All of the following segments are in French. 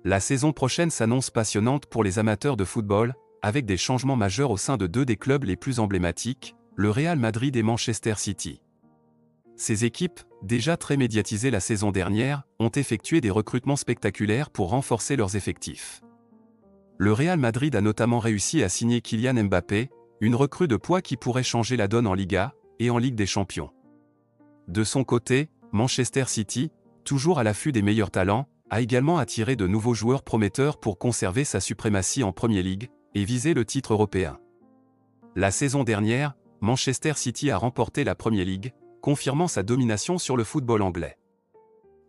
La saison prochaine s'annonce passionnante pour les amateurs de football, avec des changements majeurs au sein de deux des clubs les plus emblématiques, le Real Madrid et Manchester City. Ces équipes, déjà très médiatisées la saison dernière, ont effectué des recrutements spectaculaires pour renforcer leurs effectifs. Le Real Madrid a notamment réussi à signer Kylian Mbappé, une recrue de poids qui pourrait changer la donne en Liga et en Ligue des Champions. De son côté, Manchester City, toujours à l'affût des meilleurs talents, a également attiré de nouveaux joueurs prometteurs pour conserver sa suprématie en Premier League et viser le titre européen. La saison dernière, Manchester City a remporté la Premier League, confirmant sa domination sur le football anglais.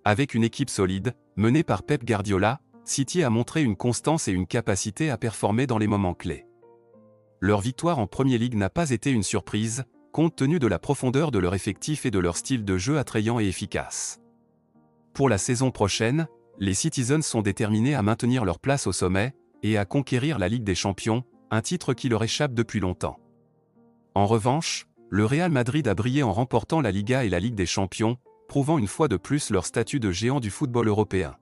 Avec une équipe solide, menée par Pep Guardiola, City a montré une constance et une capacité à performer dans les moments clés. Leur victoire en Premier League n'a pas été une surprise, compte tenu de la profondeur de leur effectif et de leur style de jeu attrayant et efficace. Pour la saison prochaine, les Citizens sont déterminés à maintenir leur place au sommet et à conquérir la Ligue des Champions, un titre qui leur échappe depuis longtemps. En revanche, le Real Madrid a brillé en remportant la Liga et la Ligue des Champions, prouvant une fois de plus leur statut de géant du football européen.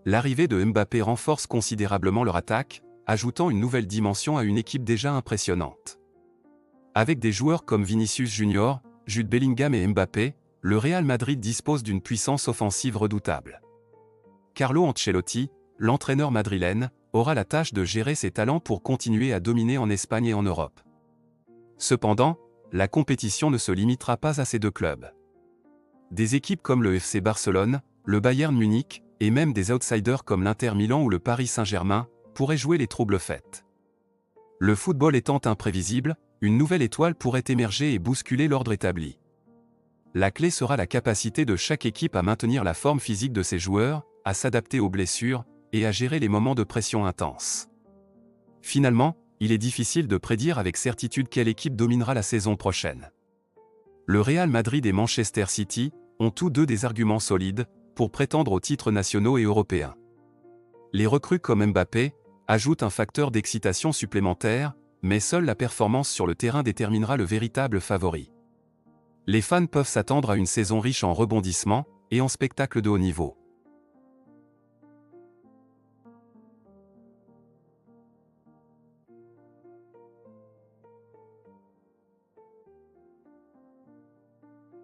L'arrivée de Mbappé renforce considérablement leur attaque, ajoutant une nouvelle dimension à une équipe déjà impressionnante. Avec des joueurs comme Vinicius Junior, Jude Bellingham et Mbappé, le Real Madrid dispose d'une puissance offensive redoutable. Carlo Ancelotti, l'entraîneur madrilène, aura la tâche de gérer ses talents pour continuer à dominer en Espagne et en Europe. Cependant, la compétition ne se limitera pas à ces deux clubs. Des équipes comme le FC Barcelone, le Bayern Munich, et même des outsiders comme l'Inter Milan ou le Paris Saint-Germain, pourraient jouer les troubles fêtes. Le football étant imprévisible, une nouvelle étoile pourrait émerger et bousculer l'ordre établi. La clé sera la capacité de chaque équipe à maintenir la forme physique de ses joueurs, à s'adapter aux blessures, et à gérer les moments de pression intense. Finalement, il est difficile de prédire avec certitude quelle équipe dominera la saison prochaine. Le Real Madrid et Manchester City ont tous deux des arguments solides pour prétendre aux titres nationaux et européens. Les recrues comme Mbappé ajoutent un facteur d'excitation supplémentaire, mais seule la performance sur le terrain déterminera le véritable favori. Les fans peuvent s'attendre à une saison riche en rebondissements et en spectacles de haut niveau.